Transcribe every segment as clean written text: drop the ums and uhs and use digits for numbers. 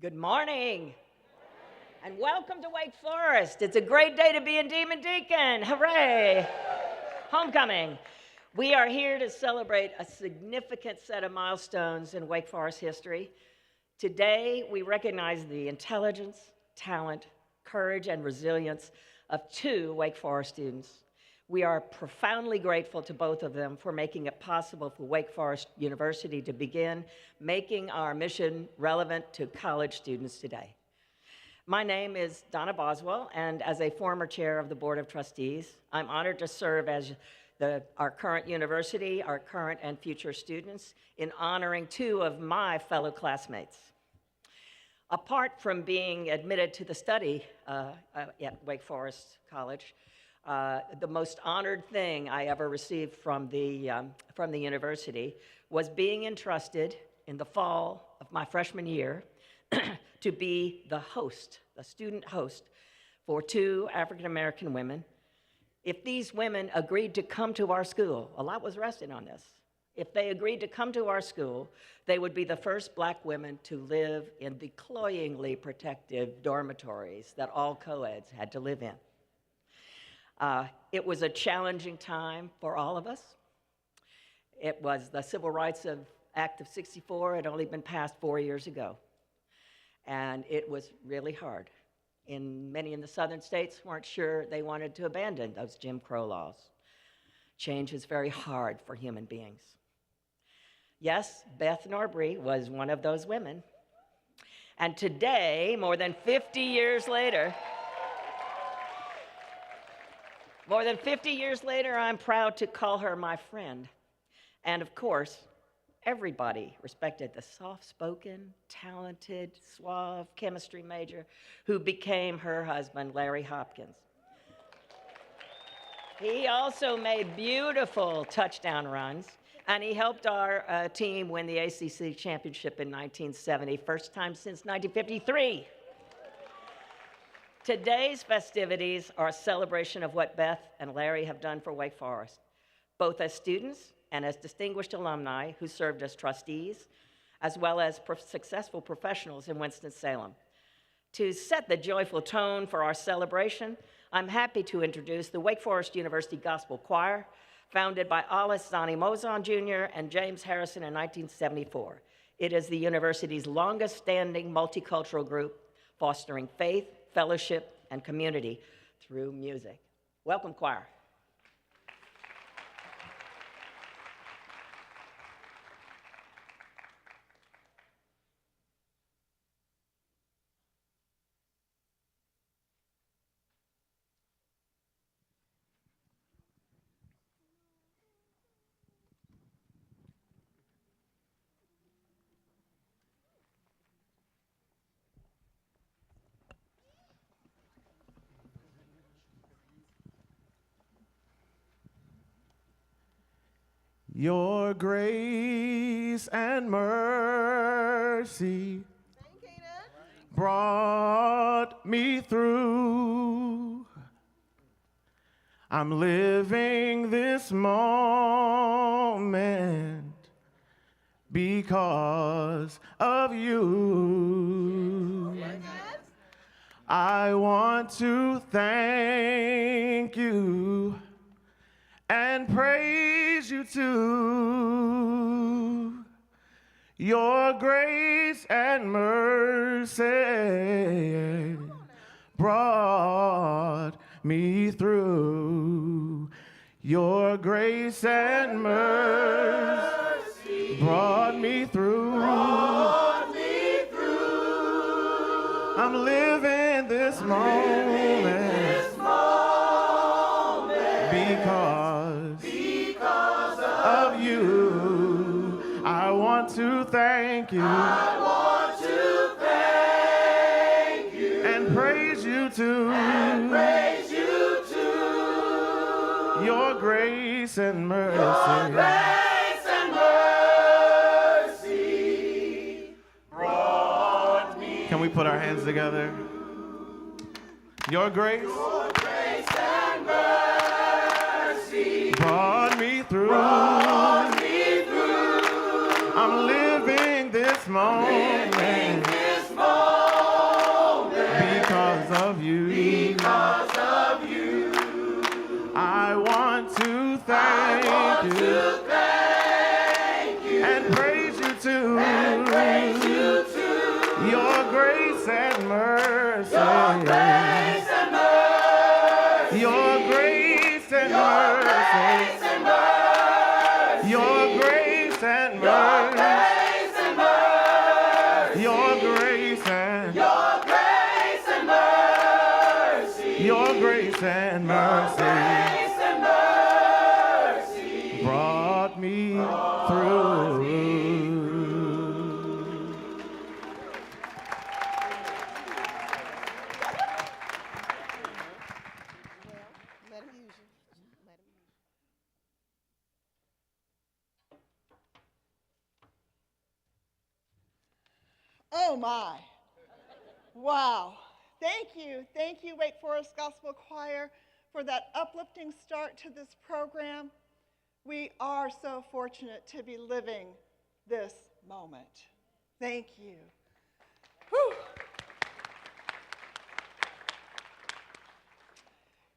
Good morning, and welcome to Wake Forest. It's a great day to be in Demon Deacon. Hooray! Homecoming. We are here to celebrate a significant set of milestones in Wake Forest history. Today, we recognize the intelligence, talent, courage, and resilience of two Wake Forest students. We are profoundly grateful to both of them for making it possible for Wake Forest University to begin making our mission relevant to college students today. My name is Donna Boswell, and as a former chair of the Board of Trustees, I'm honored to serve as our current university, our current and future students, in honoring two of my fellow classmates. Apart from being admitted to the study at Wake Forest College, the most honored thing I ever received from the university was being entrusted in the fall of my freshman year to be the student host for two African-American women. If these women agreed to come to our school, a lot was rested on this. If they agreed to come to our school, they would be the first Black women to live in the cloyingly protective dormitories that all co-eds had to live in. It was a challenging time for all of us. It was the Civil Rights Act of '64 had only been passed 4 years ago. And it was really hard. Many in the southern states weren't sure they wanted to abandon those Jim Crow laws. Change is very hard for human beings. Yes, Beth Norbury was one of those women. And today, more than 50 years later, I'm proud to call her my friend. And of course, everybody respected the soft-spoken, talented, suave chemistry major who became her husband, Larry Hopkins. He also made beautiful touchdown runs, and he helped our team win the ACC championship in 1970, first time since 1953. Today's festivities are a celebration of what Beth and Larry have done for Wake Forest, both as students and as distinguished alumni who served as trustees, as well as successful professionals in Winston-Salem. To set the joyful tone for our celebration, I'm happy to introduce the Wake Forest University Gospel Choir, founded by Alice Zonnie Mozon Jr. and James Harrison in 1974. It is the university's longest-standing multicultural group, fostering faith, fellowship, and community through music. Welcome, choir. Your grace and mercy brought me through. I'm living this moment because of you. I want to thank you and praise you too. Your grace and mercy brought me through. Your grace and mercy brought me through. I'm living this moment because of you. I want to thank you. And praise you too. Your grace and mercy. Brought me. Can we put our hands together? Your grace and mercy brought me through. I'm living this moment Because of you, I want to I want thank you to thank you and praise you too. and praise you too. Your grace and mercy. Your grace and mercy. Your grace and Your mercy. grace and mercy. Your grace and Your mercy. grace and mercy. Your grace and Your grace and mercy. Your grace and mercy Grace and mercy. brought me through. Let him use you. Let him use you. Oh my. Wow. Thank you, Wake Forest Gospel Choir, for that uplifting start to this program. We are so fortunate to be living this moment. Thank you. Whew.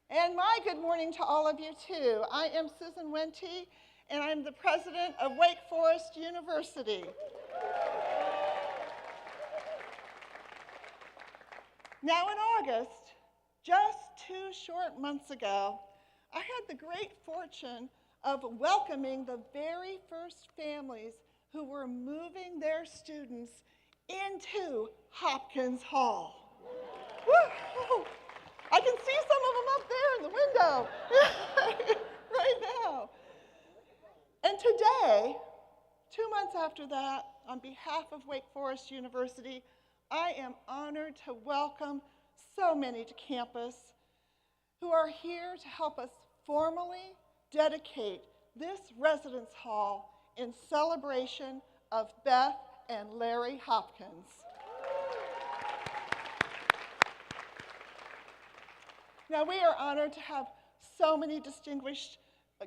And my good morning to all of you too. I am Susan Wente, and I'm the president of Wake Forest University. Now in August, just 2 short months ago, I had the great fortune of welcoming the very first families who were moving their students into Hopkins Hall. Woo! I can see some of them up there in the window right now. And today, 2 months after that, on behalf of Wake Forest University, I am honored to welcome so many to campus who are here to help us formally dedicate this residence hall in celebration of Beth and Larry Hopkins. Now, we are honored to have so many distinguished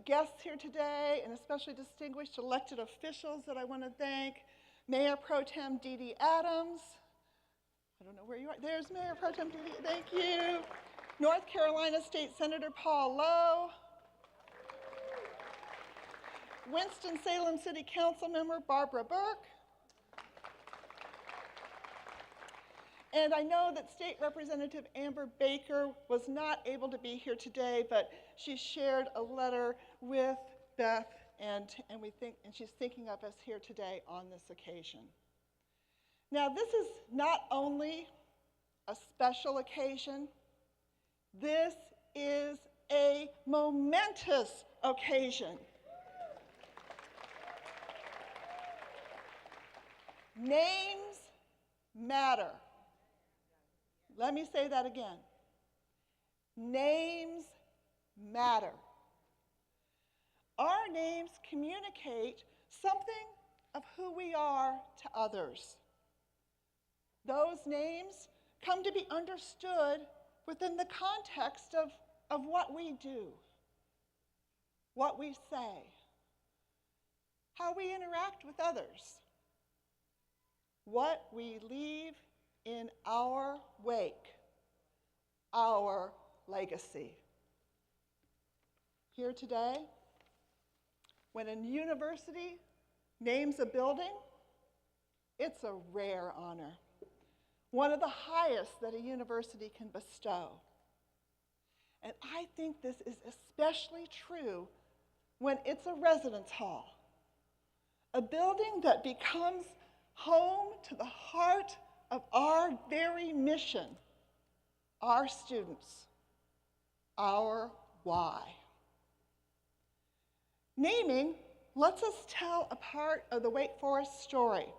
guests here today, and especially distinguished elected officials that I want to thank. Mayor Pro Tem Dee Dee Adams. I don't know where you are. There's Mayor Pro Tem Dee Dee. Thank you. North Carolina State Senator Paul Lowe. Winston-Salem City Council Member Barbara Burke. And I know that State Representative Amber Baker was not able to be here today, but she shared a letter with Beth, and she's thinking of us here today on this occasion. Now, this is not only a special occasion, this is a momentous occasion. Names matter. Let me say that again. Names matter. Our names communicate something of who we are to others. Those names come to be understood within the context of what we do, what we say, how we interact with others, what we leave in our wake, our legacy. Here today, when a university names a building, it's a rare honor, one of the highest that a university can bestow. And I think this is especially true when it's a residence hall, a building that becomes home to the heart of our very mission, our students, our why. Naming lets us tell a part of the Wake Forest story.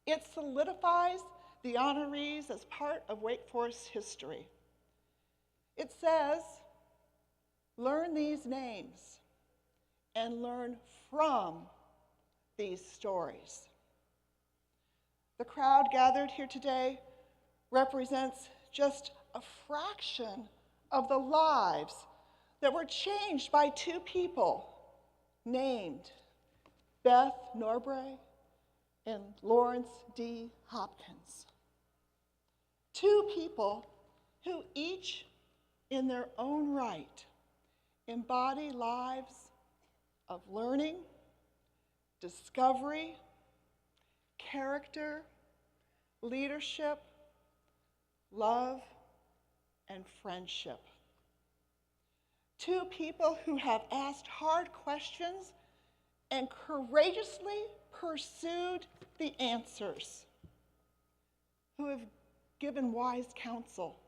It solidifies the honorees as part of Wake Forest history. It says, learn these names and learn from these stories. The crowd gathered here today represents just a fraction of the lives that were changed by 2 people named Beth Norbray and Lawrence D. Hopkins. 2 people who each in their own right embody lives of learning, discovery, character, leadership, love, and friendship. Two people who have asked hard questions and courageously pursued the answers, who have given wise counsel,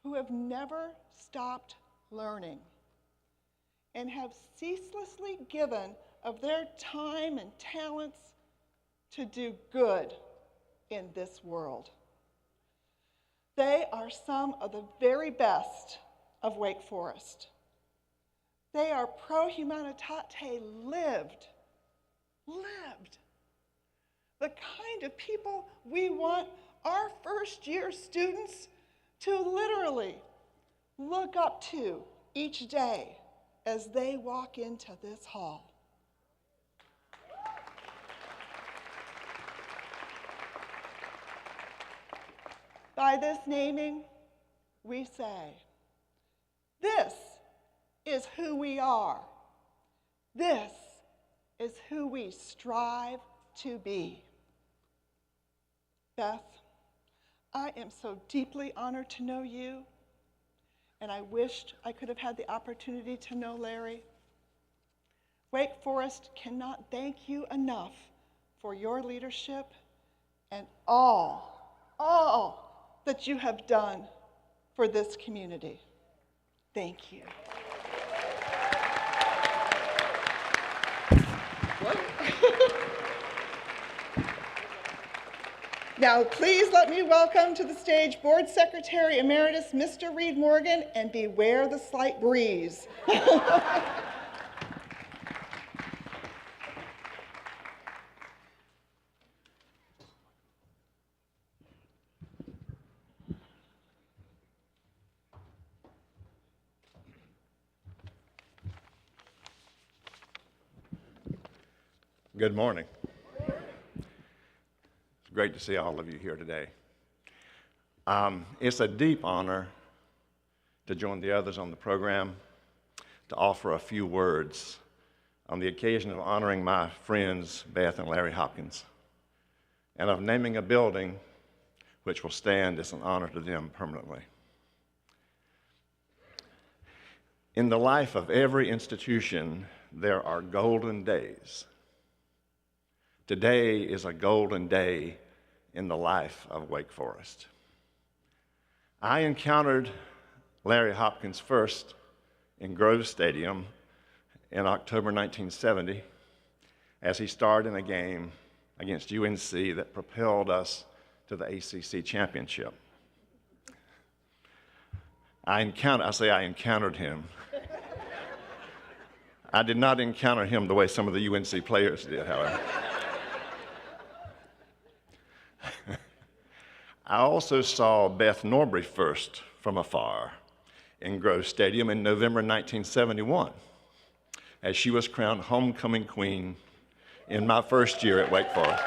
who have never stopped learning, and have ceaselessly given of their time and talents to do good in this world. They are some of the very best of Wake Forest. They are pro humanitate lived. The kind of people we want our first-year students to literally look up to each day as they walk into this hall. By this naming, we say, this is who we are. This is who we strive to be. Beth, I am so deeply honored to know you, and I wished I could have had the opportunity to know Larry. Wake Forest cannot thank you enough for your leadership and all that you have done for this community. Thank you. Now, please let me welcome to the stage Board Secretary Emeritus, Mr. Reed Morgan, and beware the slight breeze. Good morning. It's great to see all of you here today. It's a deep honor to join the others on the program to offer a few words on the occasion of honoring my friends, Beth and Larry Hopkins, and of naming a building which will stand as an honor to them permanently. In the life of every institution, there are golden days. Today is a golden day in the life of Wake Forest. I encountered Larry Hopkins first in Grove Stadium in October 1970 as he starred in a game against UNC that propelled us to the ACC championship. I encountered him. I did not encounter him the way some of the UNC players did, however. I also saw Beth Norbury first from afar in Grove Stadium in November 1971 as she was crowned homecoming queen in my first year at Wake Forest.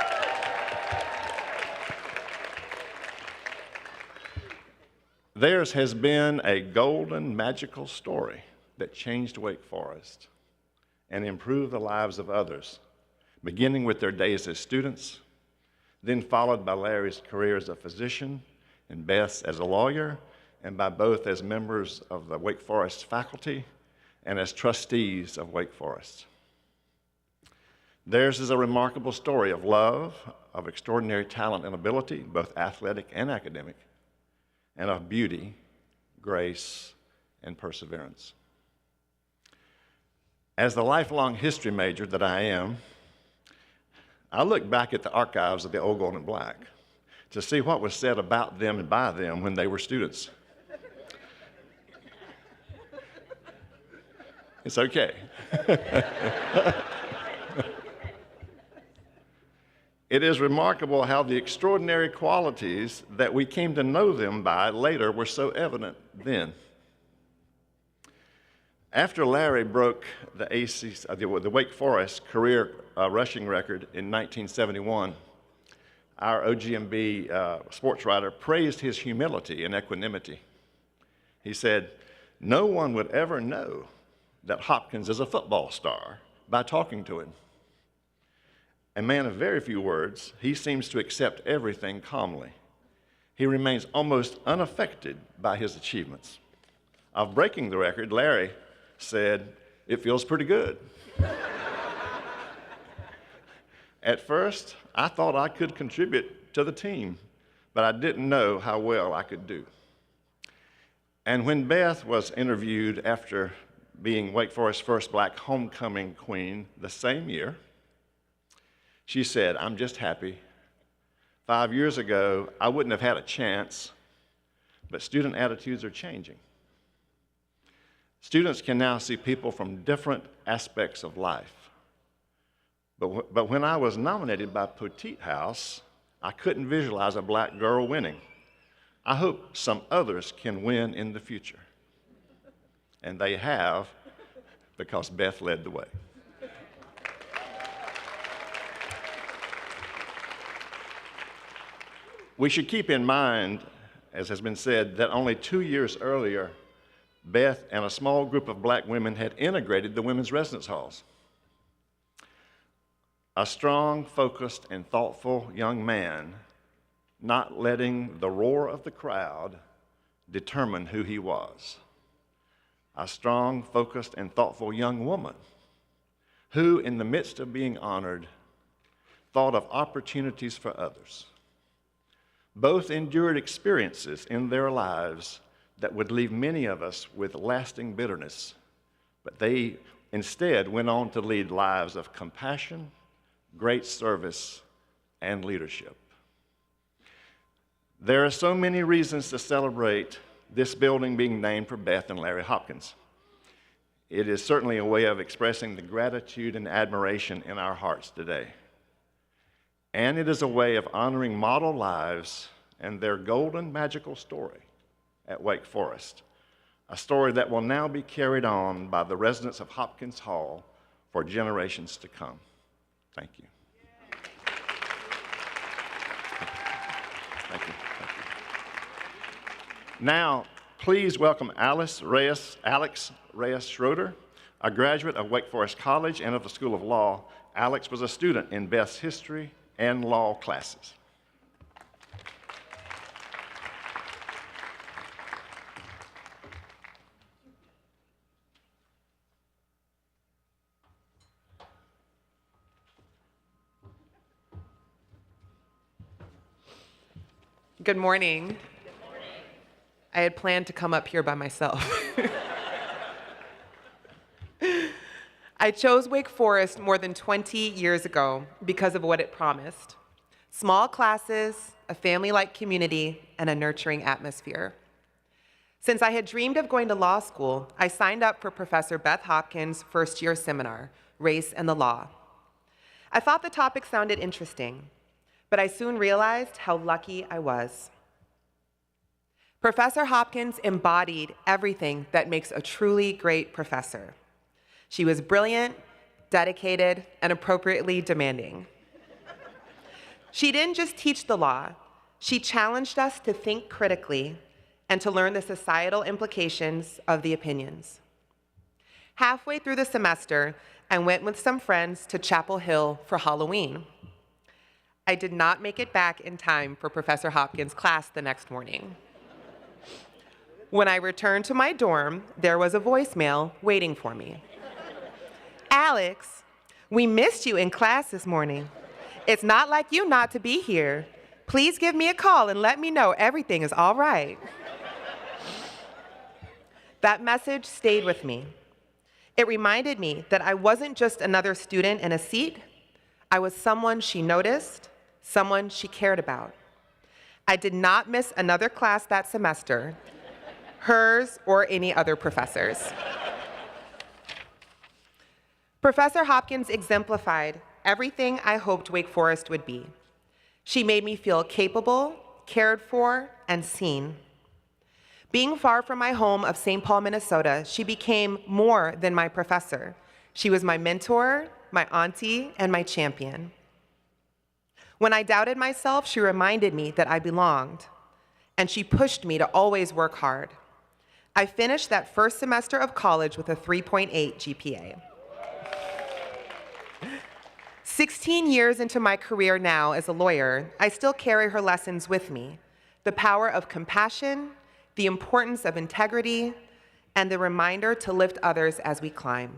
Theirs has been a golden, magical story that changed Wake Forest and improved the lives of others, beginning with their days as students, then followed by Larry's career as a physician and Beth's as a lawyer, and by both as members of the Wake Forest faculty and as trustees of Wake Forest. Theirs is a remarkable story of love, of extraordinary talent and ability, both athletic and academic, and of beauty, grace, and perseverance. As the lifelong history major that I am, I look back at the archives of the Old Gold and Black to see what was said about them and by them when they were students. It's okay. It is remarkable how the extraordinary qualities that we came to know them by later were so evident then. After Larry broke the Wake Forest career rushing record in 1971, our OGMB sports writer, praised his humility and equanimity. He said, "No one would ever know that Hopkins is a football star by talking to him. A man of very few words, he seems to accept everything calmly. He remains almost unaffected by his achievements." Of breaking the record, Larry said, "It feels pretty good." At first, I thought I could contribute to the team, but I didn't know how well I could do. And when Beth was interviewed after being Wake Forest's first black homecoming queen the same year, she said, "I'm just happy. 5 years ago, I wouldn't have had a chance, but student attitudes are changing. Students can now see people from different aspects of life. But when I was nominated by Petite House, I couldn't visualize a black girl winning. I hope some others can win in the future." And they have, because Beth led the way. We should keep in mind, as has been said, that only 2 years earlier, Beth and a small group of black women had integrated the women's residence halls. A strong, focused, and thoughtful young man, not letting the roar of the crowd determine who he was. A strong, focused, and thoughtful young woman who, in the midst of being honored, thought of opportunities for others. Both endured experiences in their lives that would leave many of us with lasting bitterness, but they instead went on to lead lives of compassion, great service, and leadership. There are so many reasons to celebrate this building being named for Beth and Larry Hopkins. It is certainly a way of expressing the gratitude and admiration in our hearts today. And it is a way of honoring model lives and their golden magical story at Wake Forest, a story that will now be carried on by the residents of Hopkins Hall for generations to come. Thank you. Thank you. Now, please welcome Alex Reyes Schroeder, a graduate of Wake Forest College and of the School of Law. Alex was a student in Beth's history and law classes. Good morning. Good morning. I had planned to come up here by myself. I chose Wake Forest more than 20 years ago because of what it promised: small classes, a family-like community, and a nurturing atmosphere. Since I had dreamed of going to law school, I signed up for Professor Beth Hopkins' first-year seminar, Race and the Law. I thought the topic sounded interesting, but I soon realized how lucky I was. Professor Hopkins embodied everything that makes a truly great professor. She was brilliant, dedicated, and appropriately demanding. She didn't just teach the law, she challenged us to think critically and to learn the societal implications of the opinions. Halfway through the semester, I went with some friends to Chapel Hill for Halloween. I did not make it back in time for Professor Hopkins' class the next morning. When I returned to my dorm, there was a voicemail waiting for me. "Alex, we missed you in class this morning. It's not like you not to be here. Please give me a call and let me know everything is all right." That message stayed with me. It reminded me that I wasn't just another student in a seat. I was someone she noticed, someone she cared about. I did not miss another class that semester, hers or any other professors. Professor Hopkins exemplified everything I hoped Wake Forest would be. She made me feel capable, cared for, and seen. Being far from my home of St. Paul, Minnesota, she became more than my professor. She was my mentor, my auntie, and my champion. When I doubted myself, she reminded me that I belonged, and she pushed me to always work hard. I finished that first semester of college with a 3.8 GPA. 16 years into my career now as a lawyer, I still carry her lessons with me: the power of compassion, the importance of integrity, and the reminder to lift others as we climb.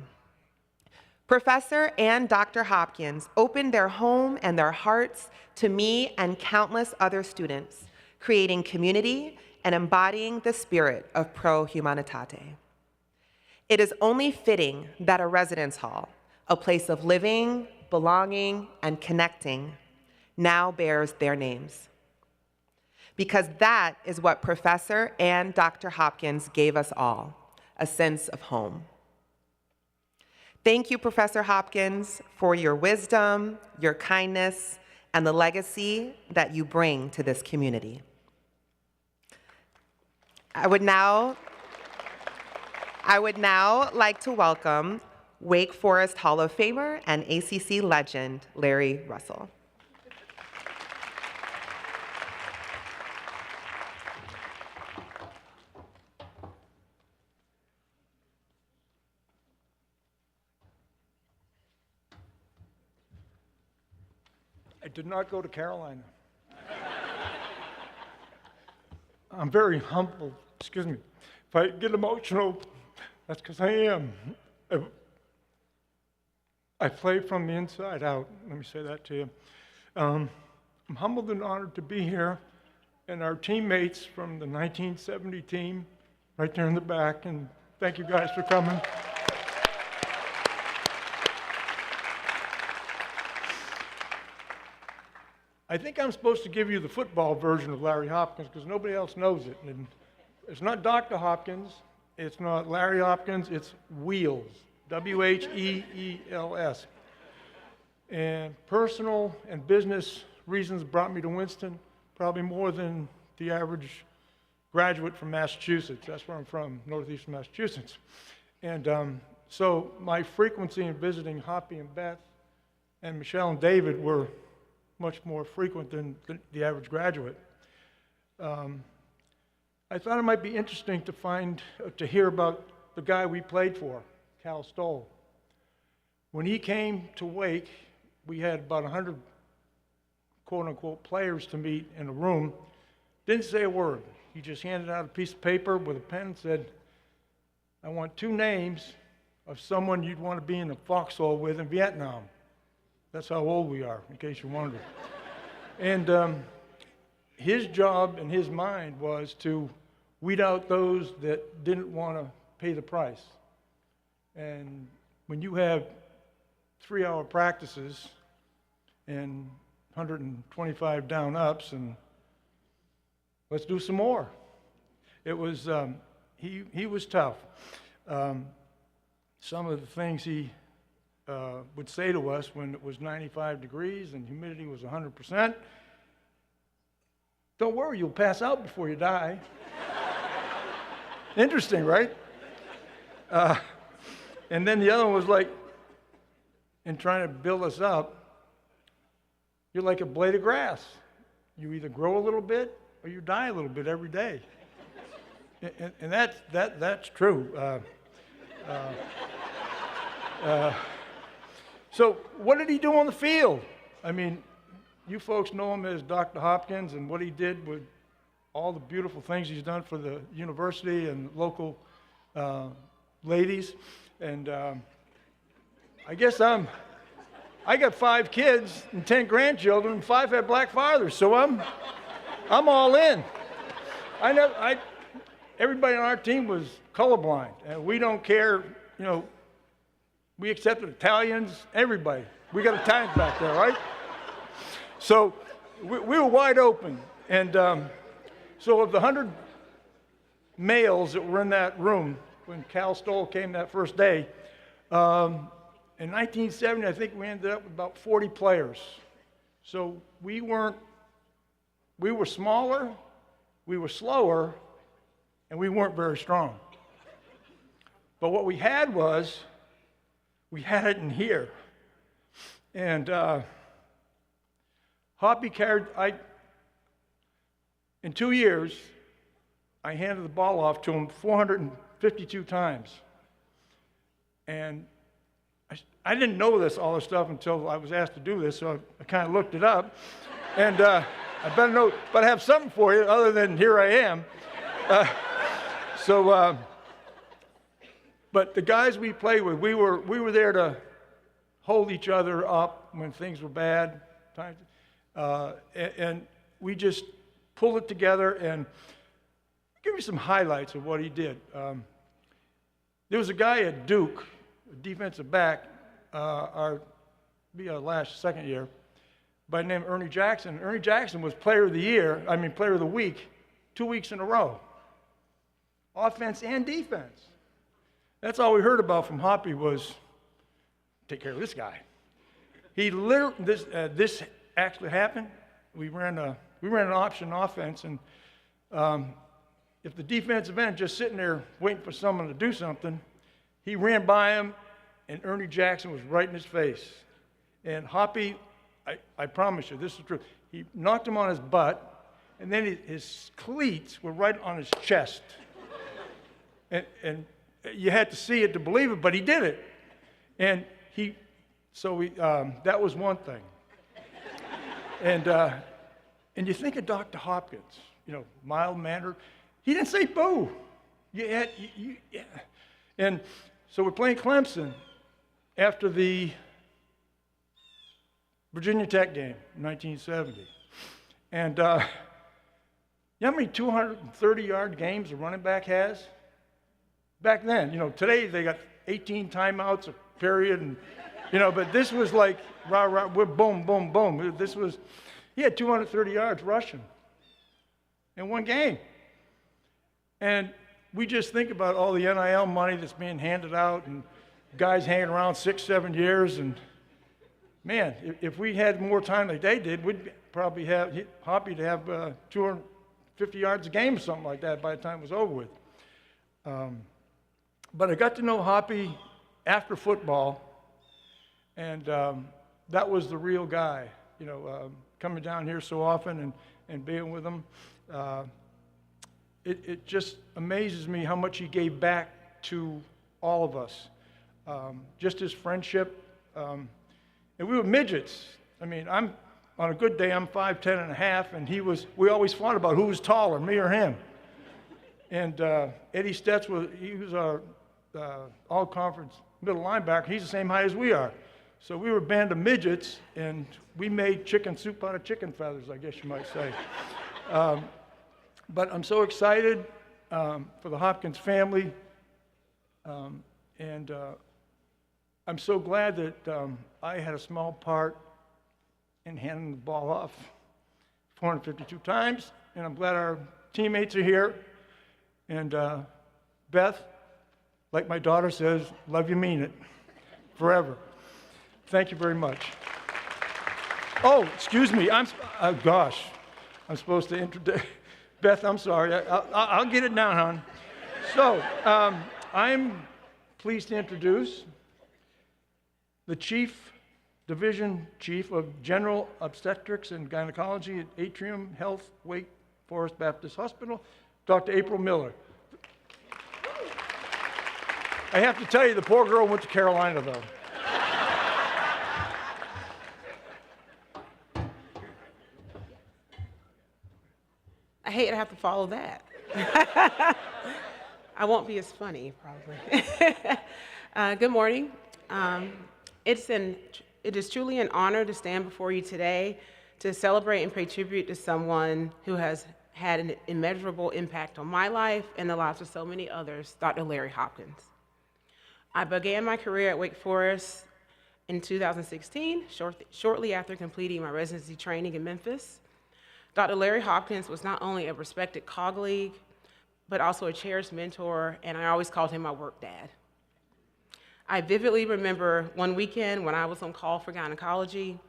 Professor and Dr. Hopkins opened their home and their hearts to me and countless other students, creating community and embodying the spirit of Pro Humanitate. It is only fitting that a residence hall, a place of living, belonging, and connecting, now bears their names. Because that is what Professor and Dr. Hopkins gave us all, a sense of home. Thank you, Professor Hopkins, for your wisdom, your kindness, and the legacy that you bring to this community. I would now like to welcome Wake Forest Hall of Famer and ACC legend, Larry Russell. I did not go to Carolina. I'm very humble. Excuse me. If I get emotional, that's because I am. I play from the inside out. Let me say that to you. I'm humbled and honored to be here, and our teammates from the 1970 team, right there in the back, and thank you guys for coming. I think I'm supposed to give you the football version of Larry Hopkins because nobody else knows it. And it's not Dr. Hopkins, it's not Larry Hopkins, it's Wheels, W-H-E-E-L-S. And personal and business reasons brought me to Winston, probably more than the average graduate from Massachusetts. That's where I'm from, northeastern Massachusetts. And so my frequency in visiting Hoppy and Beth and Michelle and David were much more frequent than the average graduate. I thought it might be interesting to hear about the guy we played for, Cal Stoll. When he came to Wake, we had about 100 quote-unquote players to meet in a room. Didn't say a word. He just handed out a piece of paper with a pen and said, I want 2 names of someone you'd want to be in a foxhole with in Vietnam. That's how old we are, in case you're wondering. And his job in his mind was to weed out those that didn't want to pay the price. And when you have 3-hour practices and 125 down-ups and let's do some more. It was, he was tough. Some of the things he would say to us when it was 95 degrees and humidity was 100%, don't worry, you'll pass out before you die. Interesting, right? And then the other one was like, in trying to build us up, you're like a blade of grass. You either grow a little bit or you die a little bit every day. And that's true. So what did he do on the field? I mean, you folks know him as Dr. Hopkins and what he did with all the beautiful things he's done for the university and local ladies. And I guess I got 5 kids and 10 grandchildren, and 5 had black fathers, so I'm all in. Everybody on our team was colorblind, and we don't care, you know, we accepted Italians, everybody. We got Italians back there, right? So we were wide open. And so of the 100 males that were in that room when Cal Stoll came that first day, in 1970, I think we ended up with about 40 players. So we were smaller, we were slower, and we weren't very strong. But what we had was, we had it in here. And Hoppy in 2 years, I handed the ball off to him 452 times. And I didn't know all this stuff until I was asked to do this, so I kind of looked it up. And I better know, but I have something for you other than here I am. But the guys we played with, we were there to hold each other up when things were bad. And we just pulled it together, and I'll give you some highlights of what he did. There was a guy at Duke, a defensive back, our second year, by the name of Ernie Jackson. Ernie Jackson was player of the week, 2 weeks in a row. Offense and defense. That's all we heard about from Hoppy was, take care of this guy. He literally, this actually happened. We ran an option offense, and if the defensive end just sitting there waiting for someone to do something, he ran by him, and Ernie Jackson was right in his face. And Hoppy, I promise you, this is true. He knocked him on his butt, and then his cleats were right on his chest. And you had to see it to believe it, but he did it. And that was one thing. And you think of Dr. Hopkins, mild-mannered. He didn't say boo. Yeah. And so we're playing Clemson after the Virginia Tech game in 1970. And you know how many 230-yard games a running back has? Back then, today they got 18 timeouts a period, and but this was like rah rah, we're boom boom boom. He had 230 yards rushing in one game, and we just think about all the NIL money that's being handed out, and guys hanging around 6-7 years, and man, if we had more time like they did, we'd probably have Hoppy to have 250 yards a game or something like that by the time it was over with. But I got to know Hoppy after football, and that was the real guy, coming down here so often and being with him. It just amazes me how much he gave back to all of us. Just his friendship. And we were midgets. On a good day, I'm 5'10" and a half, and we always fought about who was taller, me or him. And Eddie Stetz he was our all-conference middle linebacker. He's the same height as we are. So we were a band of midgets, and we made chicken soup out of chicken feathers, I guess you might say. But I'm so excited for the Hopkins family, and I'm so glad that I had a small part in handing the ball off 452 times, and I'm glad our teammates are here. And Beth, like my daughter says, love you, mean it, forever. Thank you very much. Oh, excuse me. I'm supposed to introduce. Beth, I'm sorry. I'll get it down, hon. So, I'm pleased to introduce the Division Chief of General Obstetrics and Gynecology at Atrium Health Wake Forest Baptist Hospital, Dr. April Miller. I have to tell you, the poor girl went to Carolina, though. I hate to have to follow that. I won't be as funny, probably. Good morning. It is truly an honor to stand before you today to celebrate and pay tribute to someone who has had an immeasurable impact on my life and the lives of so many others, Dr. Larry Hopkins. I began my career at Wake Forest in 2016, shortly after completing my residency training in Memphis. Dr. Larry Hopkins was not only a respected colleague, but also a cherished mentor, and I always called him my work dad. I vividly remember one weekend when I was on call for gynecology.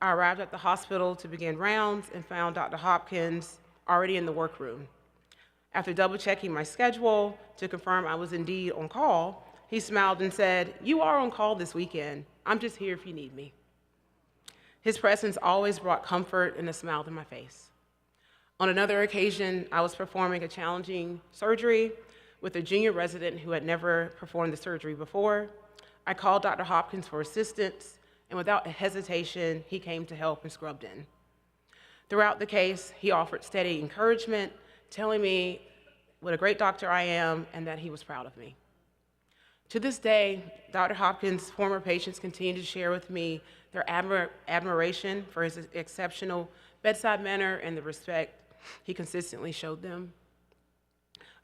I arrived at the hospital to begin rounds and found Dr. Hopkins already in the workroom. After double-checking my schedule to confirm I was indeed on call, he smiled and said, "You are on call this weekend. I'm just here if you need me." His presence always brought comfort and a smile to my face. On another occasion, I was performing a challenging surgery with a junior resident who had never performed the surgery before. I called Dr. Hopkins for assistance, and without hesitation, he came to help and scrubbed in. Throughout the case, he offered steady encouragement, telling me what a great doctor I am and that he was proud of me. To this day, Dr. Hopkins' former patients continue to share with me their admiration for his exceptional bedside manner and the respect he consistently showed them.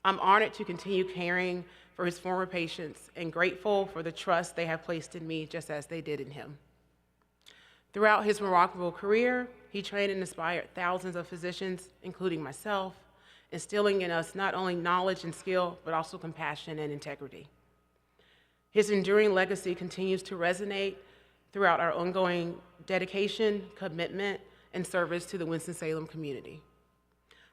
I'm honored to continue caring for his former patients and grateful for the trust they have placed in me just as they did in him. Throughout his remarkable career, he trained and inspired thousands of physicians, including myself, instilling in us not only knowledge and skill, but also compassion and integrity. His enduring legacy continues to resonate throughout our ongoing dedication, commitment, and service to the Winston-Salem community.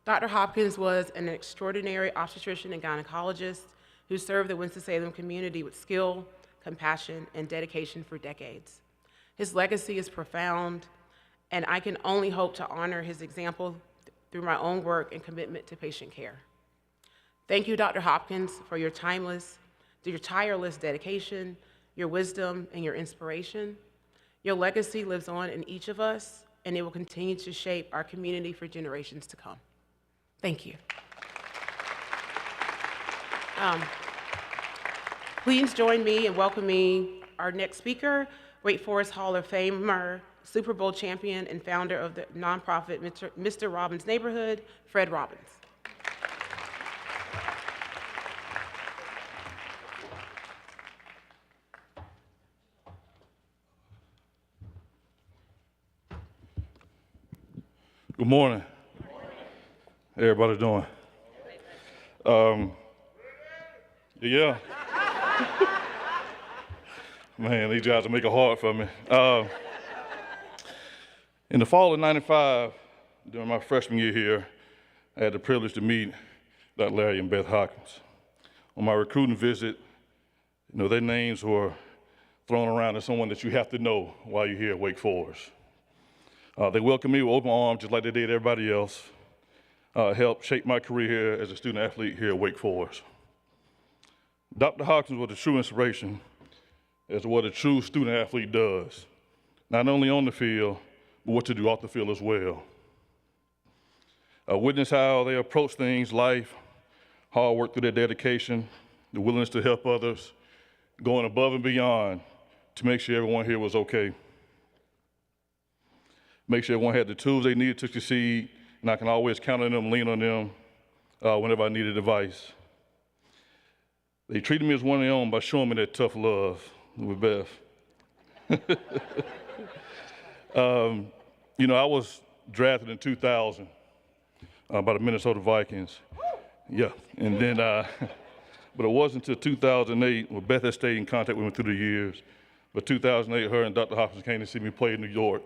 Dr. Hopkins was an extraordinary obstetrician and gynecologist who served the Winston-Salem community with skill, compassion, and dedication for decades. His legacy is profound, and I can only hope to honor his example through my own work and commitment to patient care. Thank you, Dr. Hopkins, for your tireless dedication, your wisdom, and your inspiration. Your legacy lives on in each of us, and it will continue to shape our community for generations to come. Thank you. Please join me in welcoming our next speaker, Wake Forest Hall of Famer, Super Bowl champion, and founder of the nonprofit Mr. Robbins Neighborhood, Fred Robbins. Good morning. How everybody doing? Yeah. Man, these guys will make it hard for me. In the fall of '95, during my freshman year here, I had the privilege to meet Dr. Larry and Beth Hopkins. On my recruiting visit, their names were thrown around as someone that you have to know while you're here at Wake Forest. They welcomed me with open arms, just like they did everybody else. Helped shape my career here as a student athlete here at Wake Forest. Dr. Hopkins was a true inspiration as to what a true student athlete does, not only on the field, but what to do off the field as well. Witness how they approach things, life, hard work through their dedication, the willingness to help others, going above and beyond to make sure everyone here was okay. Make sure everyone had the tools they needed to succeed, and I can always count on them, lean on them whenever I needed advice. They treated me as one of their own by showing me that tough love with Beth. I was drafted in 2000 by the Minnesota Vikings. Yeah, and then, but it wasn't until 2008 when Beth had stayed in contact with me through the years. But 2008, her and Dr. Hopkins came to see me play in New York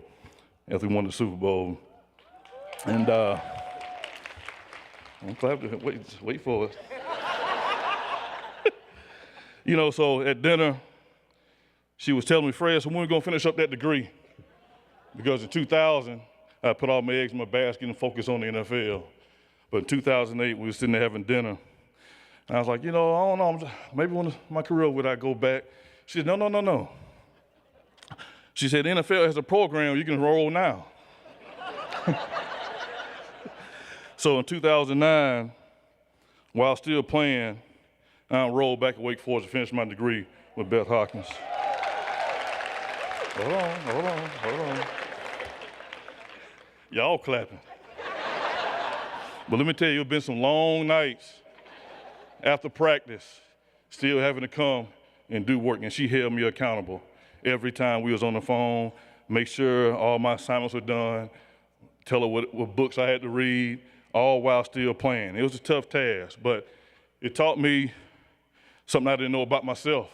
after we won the Super Bowl. And I'm glad to wait for it. So at dinner, she was telling me, Fred, so when are we going to finish up that degree? Because in 2000, I put all my eggs in my basket and focused on the NFL. But in 2008, we were sitting there having dinner. And I was like, I don't know, maybe when my career would I go back? She said, no. She said, the NFL has a program, you can enroll now. So in 2009, while still playing, I enrolled back at Wake Forest to finish my degree with Beth Hopkins. Hold on. Y'all clapping. But let me tell you, it's been some long nights after practice, still having to come and do work, and she held me accountable every time we was on the phone, make sure all my assignments were done, tell her what books I had to read, all while still playing. It was a tough task, but it taught me something I didn't know about myself,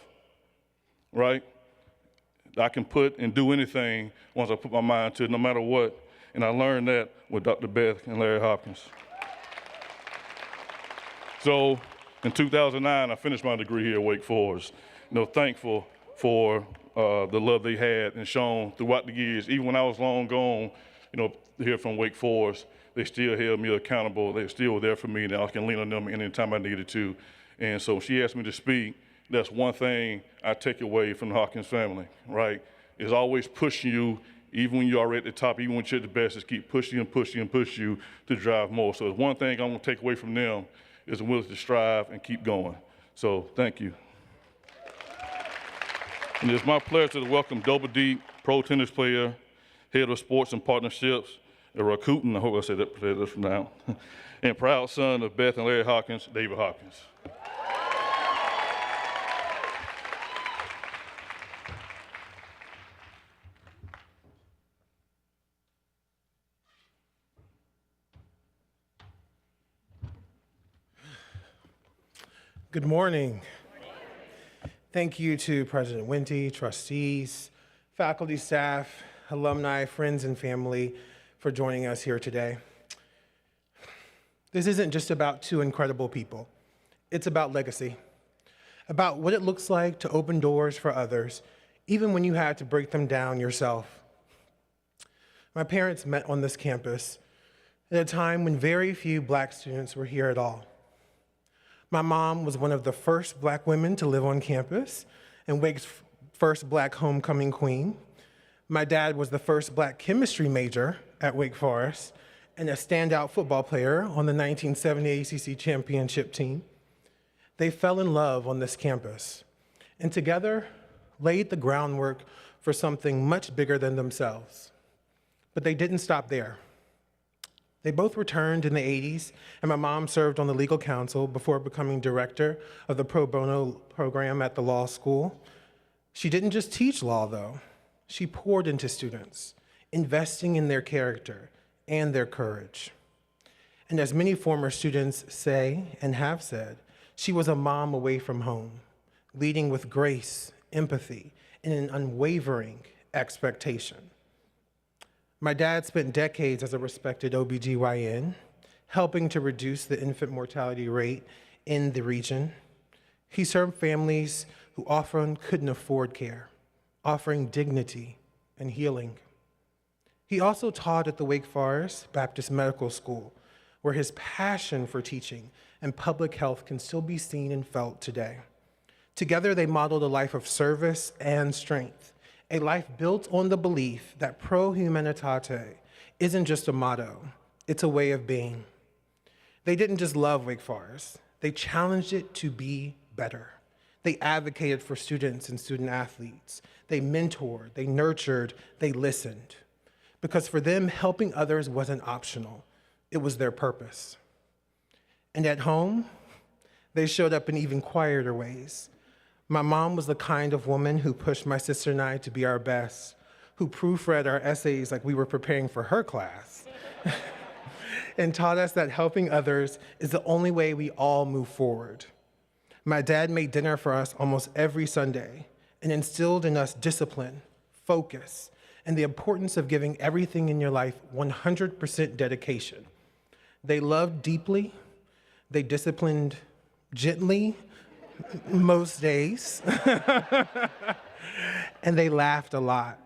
right? I can put and do anything once I put my mind to it, no matter what. And I learned that with Dr. Beth and Larry Hopkins. So in 2009, I finished my degree here at Wake Forest. Thankful for the love they had and shown throughout the years. Even when I was long gone, here from Wake Forest, they still held me accountable. They still were there for me, and I can lean on them anytime I needed to. And so she asked me to speak. That's one thing I take away from the Hopkins family, right? Is always pushing you, even when you're already at the top, even when you're at the best, is keep pushing and pushing and push you to drive more. So it's one thing I'm gonna take away from them is the willingness to strive and keep going. So thank you. And it's my pleasure to welcome Double D, pro tennis player, head of sports and partnerships, a Rakuten, I hope I said that from now, and proud son of Beth and Larry Hopkins, David Hopkins. Good morning. Thank you to President Wente, trustees, faculty, staff, alumni, friends, and family for joining us here today. This isn't just about two incredible people. It's about legacy, about what it looks like to open doors for others, even when you had to break them down yourself. My parents met on this campus at a time when very few Black students were here at all. My mom was one of the first Black women to live on campus and Wake's first Black homecoming queen. My dad was the first Black chemistry major at Wake Forest and a standout football player on the 1970 ACC championship team. They fell in love on this campus and together laid the groundwork for something much bigger than themselves. But they didn't stop there. They both returned in the 80s, and my mom served on the legal council before becoming director of the pro bono program at the law school. She didn't just teach law, though. She poured into students, investing in their character and their courage. And as many former students say and have said, she was a mom away from home, leading with grace, empathy, and an unwavering expectation. My dad spent decades as a respected OBGYN, helping to reduce the infant mortality rate in the region. He served families who often couldn't afford care, offering dignity and healing. He also taught at the Wake Forest Baptist Medical School, where his passion for teaching and public health can still be seen and felt today. Together, they modeled a life of service and strength, a life built on the belief that pro humanitate isn't just a motto, it's a way of being. They didn't just love Wake Forest, they challenged it to be better. They advocated for students and student athletes. They mentored, they nurtured, they listened. Because for them, helping others wasn't optional, it was their purpose. And at home, they showed up in even quieter ways. My mom was the kind of woman who pushed my sister and I to be our best, who proofread our essays like we were preparing for her class, and taught us that helping others is the only way we all move forward. My dad made dinner for us almost every Sunday and instilled in us discipline, focus, and the importance of giving everything in your life 100% dedication. They loved deeply, they disciplined gently, most days, and they laughed a lot.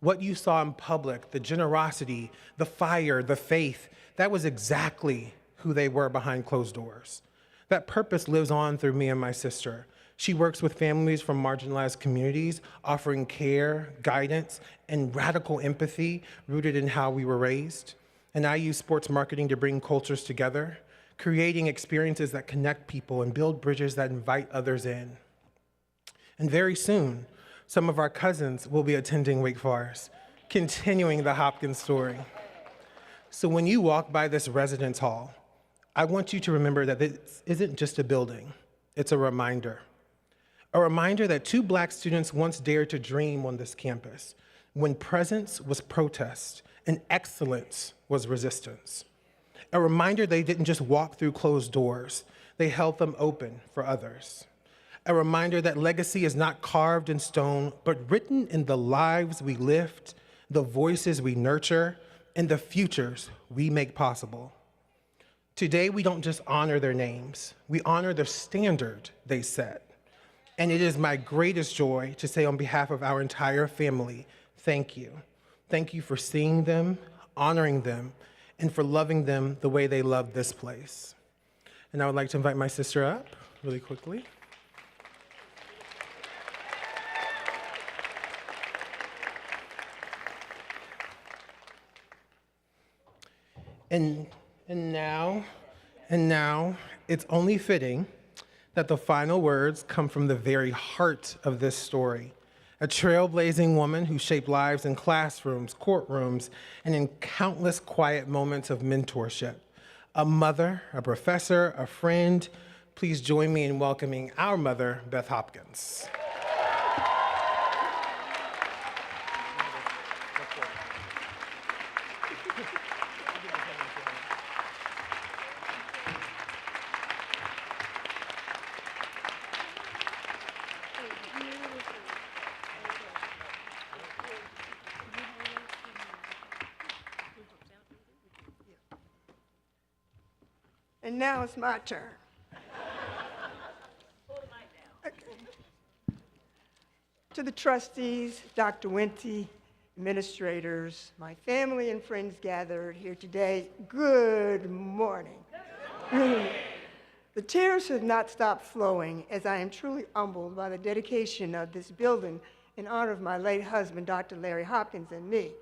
What you saw in public, the generosity, the fire, the faith, that was exactly who they were behind closed doors. That purpose lives on through me and my sister. She works with families from marginalized communities, offering care, guidance, and radical empathy rooted in how we were raised. And I use sports marketing to bring cultures together, creating experiences that connect people and build bridges that invite others in. And very soon, some of our cousins will be attending Wake Forest, continuing the Hopkins story. So when you walk by this residence hall, I want you to remember that this isn't just a building, it's a reminder. A reminder that two Black students once dared to dream on this campus when presence was protest and excellence was resistance. A reminder they didn't just walk through closed doors, they held them open for others. A reminder that legacy is not carved in stone, but written in the lives we lift, the voices we nurture, and the futures we make possible. Today, we don't just honor their names, we honor the standard they set. And it is my greatest joy to say on behalf of our entire family, thank you. Thank you for seeing them, honoring them, and for loving them the way they love this place. And I would like to invite my sister up really quickly. And now, it's only fitting that the final words come from the very heart of this story. A trailblazing woman who shaped lives in classrooms, courtrooms, and in countless quiet moments of mentorship. A mother, a professor, a friend. Please join me in welcoming our mother, Beth Hopkins. And now it's my turn. Okay. To the trustees, Dr. Wente, administrators, my family and friends gathered here today, good morning. The tears have not stopped flowing as I am truly humbled by the dedication of this building in honor of my late husband, Dr. Larry Hopkins, and me.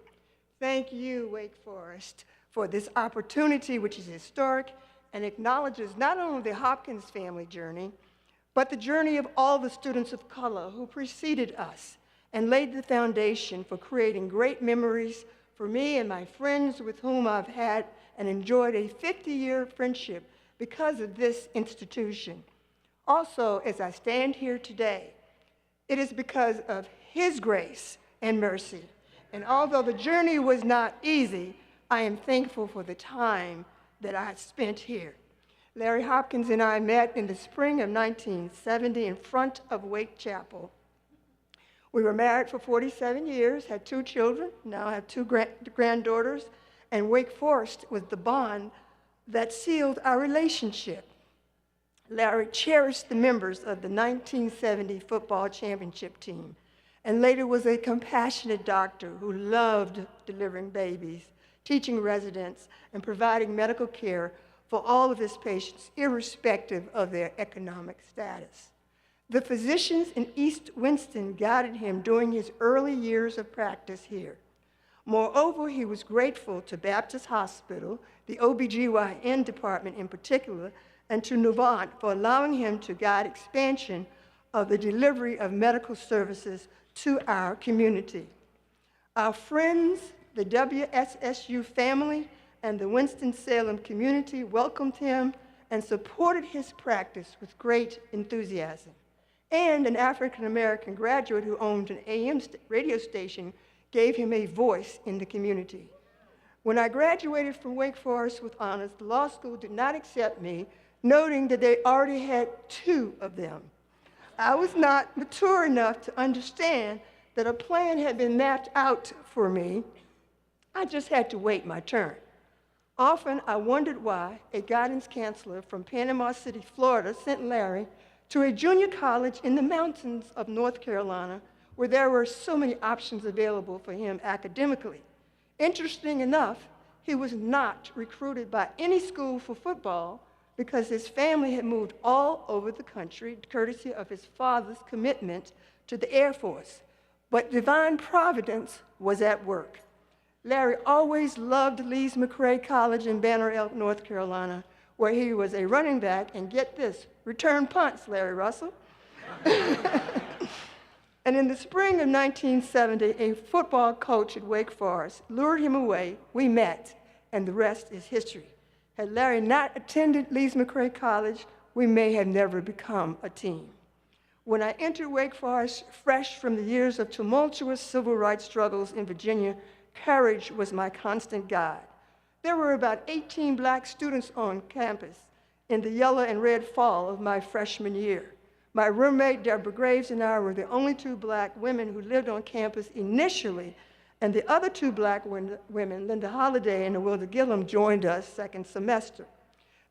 Thank you, Wake Forest, for this opportunity, which is historic and acknowledges not only the Hopkins family journey, but the journey of all the students of color who preceded us and laid the foundation for creating great memories for me and my friends with whom I've had and enjoyed a 50-year friendship because of this institution. Also, as I stand here today, it is because of his grace and mercy. And although the journey was not easy, I am thankful for the time that I spent here. Larry Hopkins and I met in the spring of 1970 in front of Wake Chapel. We were married for 47 years, had 2 children, now have 2 granddaughters, and Wake Forest was the bond that sealed our relationship. Larry cherished the members of the 1970 football championship team, and later was a compassionate doctor who loved delivering babies, teaching residents, and providing medical care for all of his patients, irrespective of their economic status. The physicians in East Winston guided him during his early years of practice here. Moreover, he was grateful to Baptist Hospital, the OBGYN department in particular, and to Nuvant for allowing him to guide expansion of the delivery of medical services to our community. Our friends, the WSSU family, and the Winston-Salem community welcomed him and supported his practice with great enthusiasm. And an African-American graduate who owned an AM radio station gave him a voice in the community. When I graduated from Wake Forest with honors, the law school did not accept me, noting that they already had 2 of them. I was not mature enough to understand that a plan had been mapped out for me. I just had to wait my turn. Often, I wondered why a guidance counselor from Panama City, Florida, sent Larry to a junior college in the mountains of North Carolina, where there were so many options available for him academically. Interesting enough, he was not recruited by any school for football because his family had moved all over the country, courtesy of his father's commitment to the Air Force. But divine providence was at work. Larry always loved Lees-McRae College in Banner Elk, North Carolina, where he was a running back, and get this, return punts, Larry Russell. And in the spring of 1970, a football coach at Wake Forest lured him away. We met, and the rest is history. Had Larry not attended Lees-McRae College, we may have never become a team. When I entered Wake Forest, fresh from the years of tumultuous civil rights struggles in Virginia, courage was my constant guide. There were about 18 black students on campus in the yellow and red fall of my freshman year. My roommate, Deborah Graves, and I were the only 2 black women who lived on campus initially, and the other 2 black women, Linda Holliday and Wilda Gillum, joined us second semester.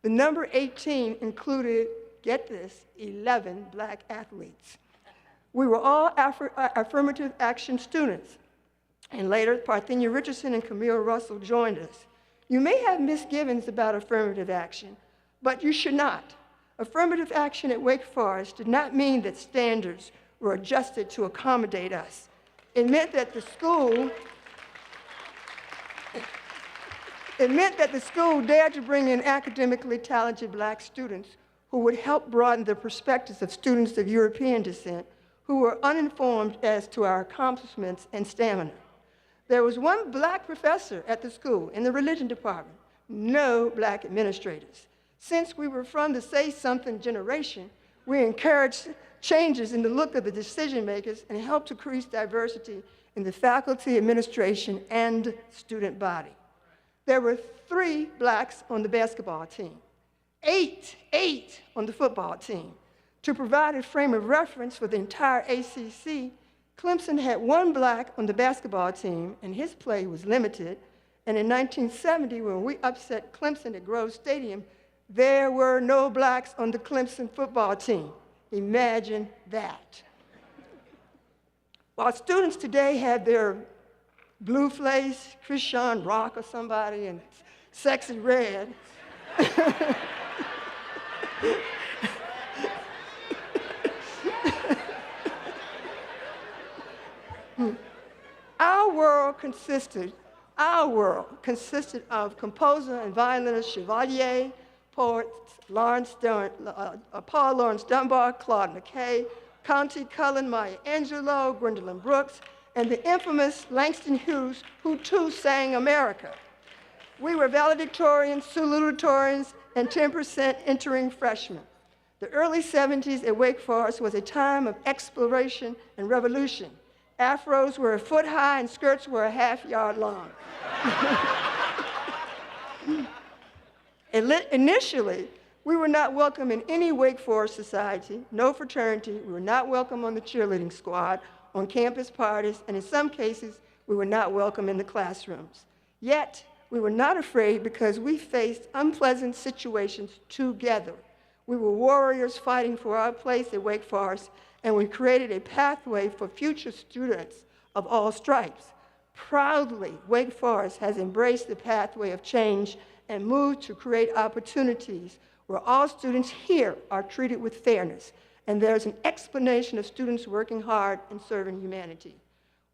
The number 18 included, get this, 11 black athletes. We were all affirmative action students. And later, Parthenia Richardson and Camille Russell joined us. You may have misgivings about affirmative action, but you should not. Affirmative action at Wake Forest did not mean that standards were adjusted to accommodate us. It meant that the school dared to bring in academically talented Black students who would help broaden the perspectives of students of European descent who were uninformed as to our accomplishments and stamina. There was one Black professor at the school in the religion department, no Black administrators. Since we were from the say-something generation, we encouraged changes in the look of the decision makers and helped to increase diversity in the faculty, administration, and student body. There were 3 Blacks on the basketball team, 8 on the football team. To provide a frame of reference for the entire ACC, Clemson had 1 Black on the basketball team, and his play was limited. And in 1970, when we upset Clemson at Grove Stadium, there were no Blacks on the Clemson football team. Imagine that. While students today have their blue face, Christian Rock or somebody, and Sexy Red, our world consisted of composer and violinist Chevalier, poets Paul Laurence Dunbar, Claude McKay, Conte Cullen, Maya Angelou, Gwendolyn Brooks, and the infamous Langston Hughes, who too sang America. We were valedictorians, salutatorians, and 10% entering freshmen. The early 70s at Wake Forest was a time of exploration and revolution. Afros were a foot high and skirts were a half-yard long. Initially, we were not welcome in any Wake Forest society, no fraternity. We were not welcome on the cheerleading squad, on campus parties, and in some cases, we were not welcome in the classrooms. Yet, we were not afraid because we faced unpleasant situations together. We were warriors fighting for our place at Wake Forest, and we created a pathway for future students of all stripes. Proudly, Wake Forest has embraced the pathway of change and moved to create opportunities where all students here are treated with fairness, and there's an explanation of students working hard and serving humanity.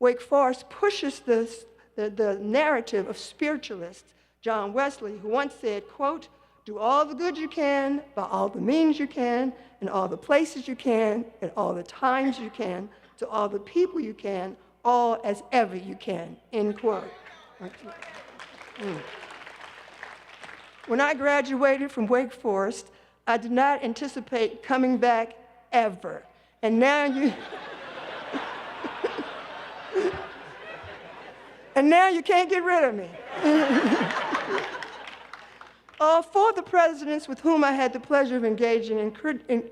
Wake Forest pushes the narrative of spiritualist John Wesley, who once said, quote, "Do all the good you can, by all the means you can, in all the places you can, at all the times you can, to all the people you can, all as ever you can," end quote. When I graduated from Wake Forest, I did not anticipate coming back ever. And now you can't get rid of me. All 4 of the presidents with whom I had the pleasure of engaging and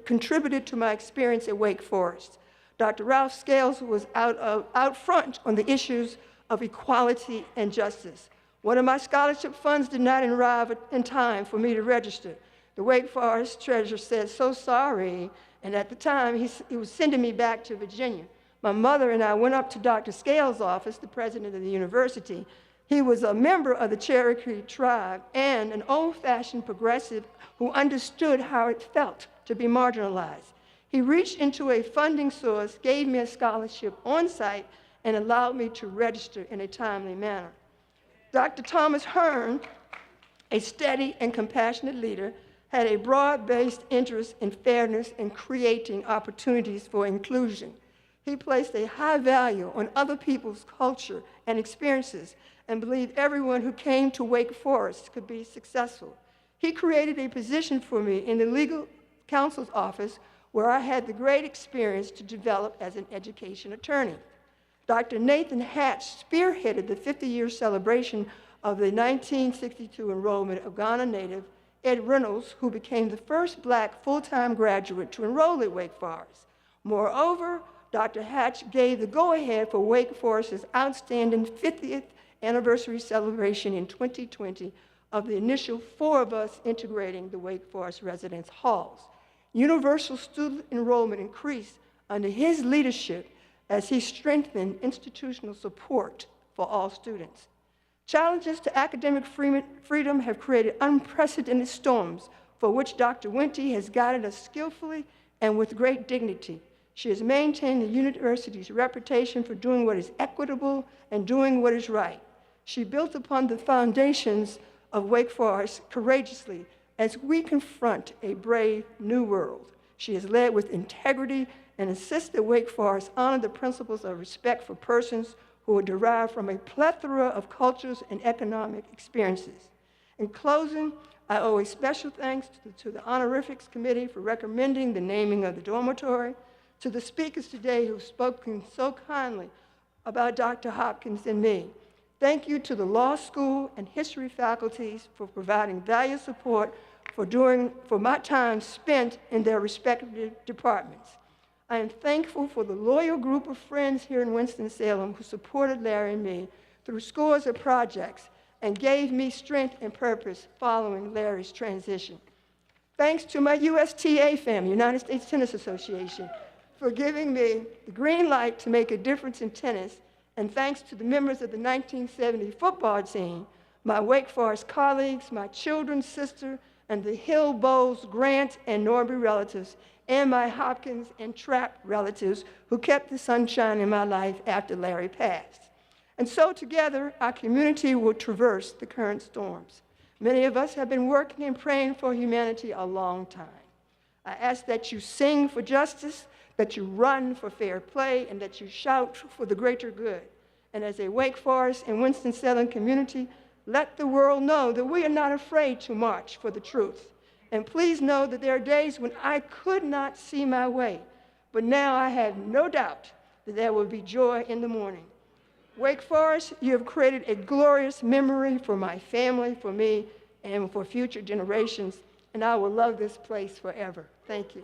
contributed to my experience at Wake Forest. Dr. Ralph Scales was out front on the issues of equality and justice. One of my scholarship funds did not arrive in time for me to register. The Wake Forest treasurer said, "So sorry," and at the time, he was sending me back to Virginia. My mother and I went up to Dr. Scales' office, the president of the university. He was a member of the Cherokee tribe and an old-fashioned progressive who understood how it felt to be marginalized. He reached into a funding source, gave me a scholarship on site, and allowed me to register in a timely manner. Dr. Thomas Hearn, a steady and compassionate leader, had a broad-based interest in fairness and creating opportunities for inclusion. He placed a high value on other people's culture and experiences and believed everyone who came to Wake Forest could be successful. He created a position for me in the legal counsel's office where I had the great experience to develop as an education attorney. Dr. Nathan Hatch spearheaded the 50-year celebration of the 1962 enrollment of Ghana native Ed Reynolds, who became the first Black full-time graduate to enroll at Wake Forest. Moreover, Dr. Hatch gave the go-ahead for Wake Forest's outstanding 50th anniversary celebration in 2020 of the initial 4 of us integrating the Wake Forest residence halls. Universal student enrollment increased under his leadership as he strengthened institutional support for all students. Challenges to academic freedom have created unprecedented storms for which Dr. Wente has guided us skillfully and with great dignity. She has maintained the university's reputation for doing what is equitable and doing what is right. She built upon the foundations of Wake Forest courageously as we confront a brave new world. She has led with integrity and insisted Wake Forest honor the principles of respect for persons who are derived from a plethora of cultures and economic experiences. In closing, I owe a special thanks to the Honorifics Committee for recommending the naming of the dormitory, to the speakers today who've spoken so kindly about Dr. Hopkins and me. Thank you to the law school and history faculties for providing valued support for my time spent in their respective departments. I am thankful for the loyal group of friends here in Winston-Salem who supported Larry and me through scores of projects and gave me strength and purpose following Larry's transition. Thanks to my USTA family, United States Tennis Association, for giving me the green light to make a difference in tennis, and thanks to the members of the 1970 football team, my Wake Forest colleagues, my children's sister, and the Hill Bowles, Grant, and Norby relatives, and my Hopkins and Trapp relatives who kept the sunshine in my life after Larry passed. And so together, our community will traverse the current storms. Many of us have been working and praying for humanity a long time. I ask that you sing for justice, that you run for fair play, and that you shout for the greater good. And as a Wake Forest and Winston-Salem community, let the world know that we are not afraid to march for the truth. And please know that there are days when I could not see my way, but now I have no doubt that there will be joy in the morning. Wake Forest, you have created a glorious memory for my family, for me, and for future generations, and I will love this place forever. Thank you.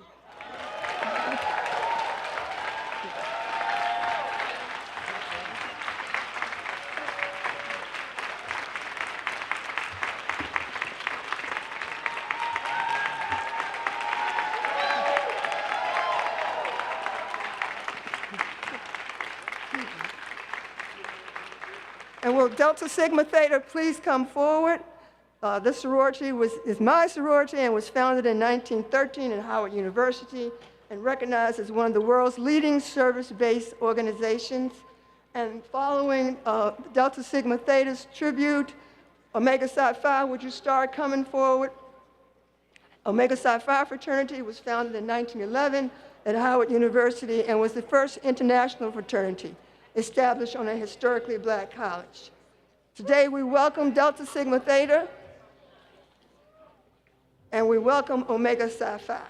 And will Delta Sigma Theta please come forward? This sorority is my sorority and was founded in 1913 at Howard University and recognized as one of the world's leading service-based organizations. And following Delta Sigma Theta's tribute, Omega Psi Phi, would you start coming forward? Omega Psi Phi fraternity was founded in 1911 at Howard University and was the first international fraternity established on a historically black college. Today we welcome Delta Sigma Theta and we welcome Omega Psi Phi.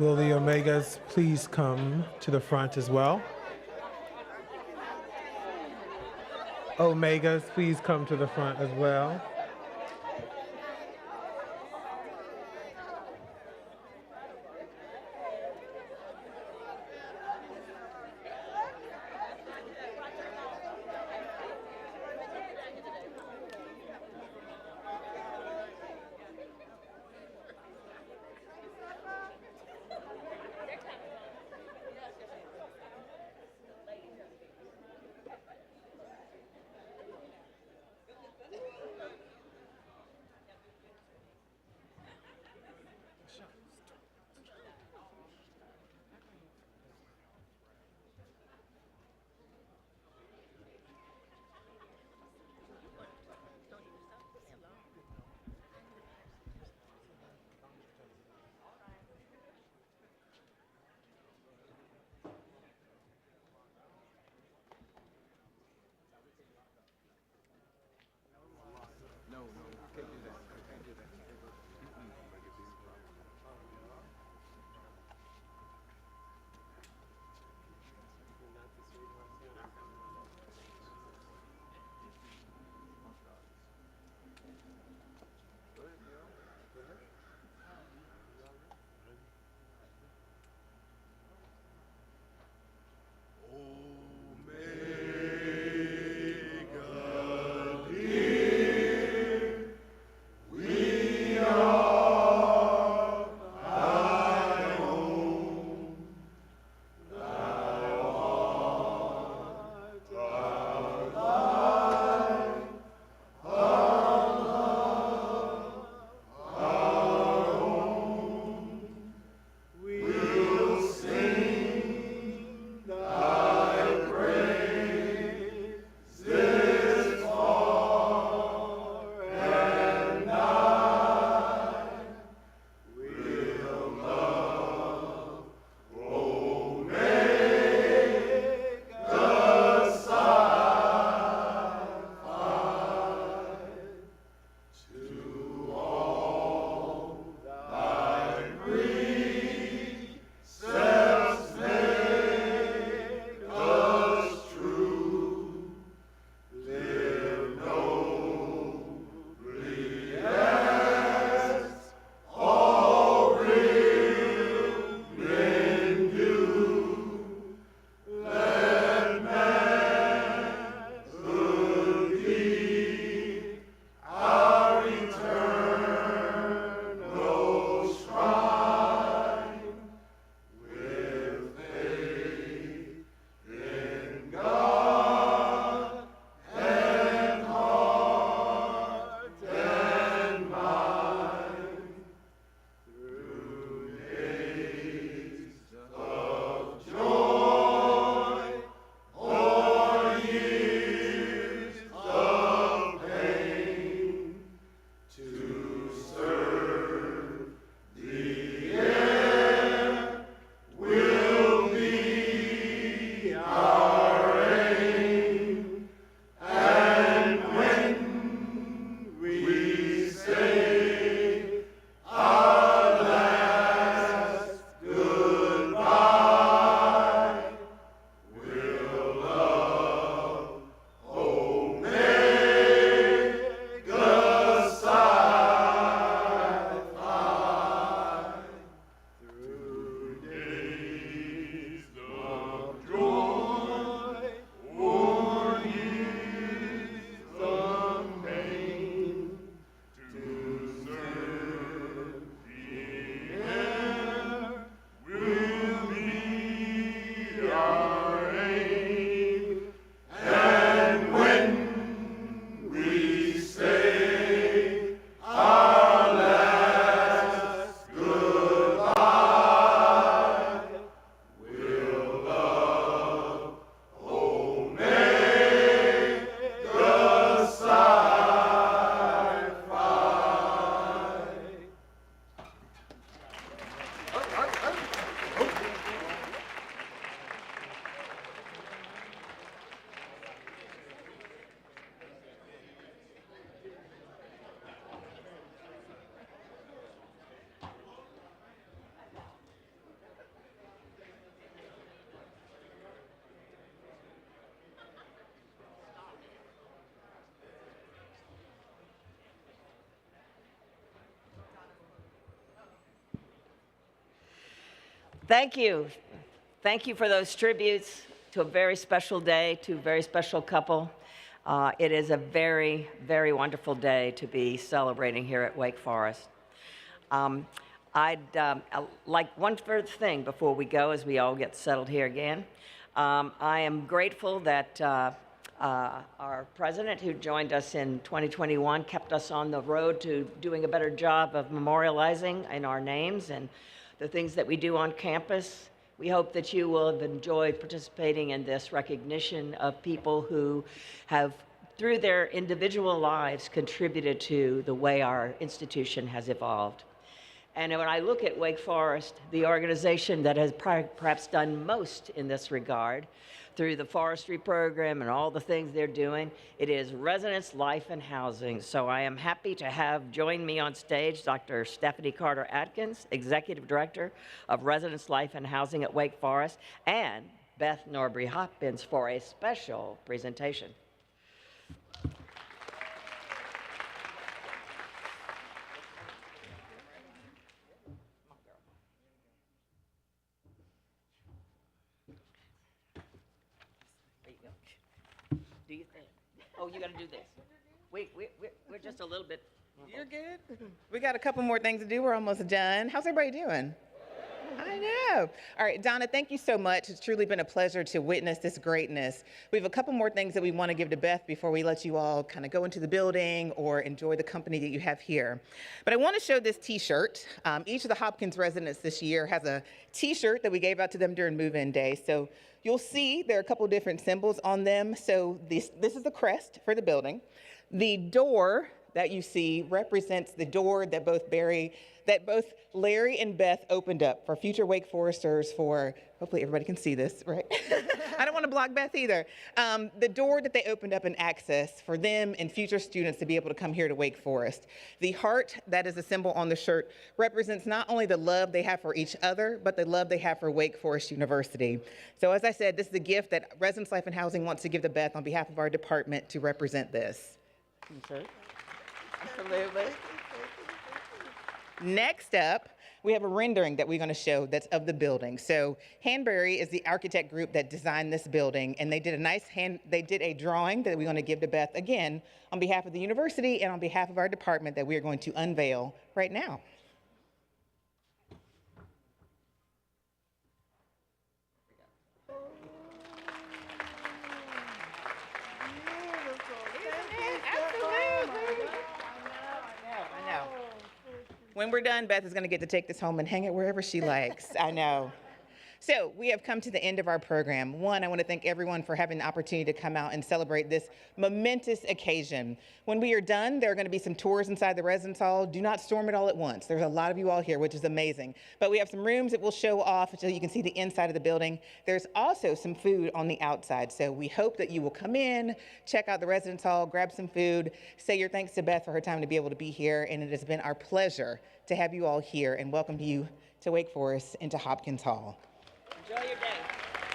Will the Omegas please come to the front as well? Omegas, please come to the front as well. Thank you. Thank you for those tributes to a very special day, to a very special couple. It is a very, very wonderful day to be celebrating here at Wake Forest. I'd like one further thing before we go as we all get settled here again. I am grateful that our president, who joined us in 2021, kept us on the road to doing a better job of memorializing in our names and the things that we do on campus. We hope that you will have enjoyed participating in this recognition of people who have, through their individual lives, contributed to the way our institution has evolved. And when I look at Wake Forest, the organization that has perhaps done most in this regard, through the forestry program and all the things they're doing, it is Residence Life and Housing. So I am happy to have join me on stage Dr. Stephanie Carter-Atkins, Executive Director of Residence Life and Housing at Wake Forest, and Beth Norbury Hopkins for a special presentation. Do you think? Oh, you got to do this. We're just a little bit. You're good. We got a couple more things to do. We're almost done. How's everybody doing? I know. All right, Donna, thank you so much. It's truly been a pleasure to witness this greatness. We have a couple more things that we want to give to Beth before we let you all kind of go into the building or enjoy the company that you have here. But I want to show this T-shirt. Each of the Hopkins residents this year has a T-shirt that we gave out to them during move-in day. So you'll see there are a couple different symbols on them. So this is the crest for the building. The door that you see represents the door that both Larry and Beth opened up for future Wake Foresters for, hopefully everybody can see this, right? I don't want to block Beth either. The door that they opened up and access for them and future students to be able to come here to Wake Forest. The heart that is a symbol on the shirt represents not only the love they have for each other, but the love they have for Wake Forest University. So as I said, this is a gift that Residence Life and Housing wants to give to Beth on behalf of our department to represent this. Okay. Absolutely. Next up, we have a rendering that we're going to show that's of the building. So Hanbury is the architect group that designed this building, and they did a drawing that we're going to give to Beth again on behalf of the university and on behalf of our department that we are going to unveil right now. When we're done, Beth is going to get to take this home and hang it wherever she likes. I know. So we have come to the end of our program. One, I want to thank everyone for having the opportunity to come out and celebrate this momentous occasion. When we are done, there are going to be some tours inside the residence hall. Do not storm it all at once. There's a lot of you all here, which is amazing. But we have some rooms that we'll show off so you can see the inside of the building. There's also some food on the outside. So we hope that you will come in, check out the residence hall, grab some food, say your thanks to Beth for her time to be able to be here. And it has been our pleasure to have you all here and welcome you to Wake Forest and to Hopkins Hall. Enjoy your day.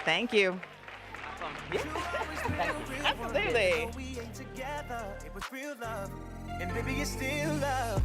Thank you. Awesome. Absolutely. We ain't together. It was real love, and baby, it's still love.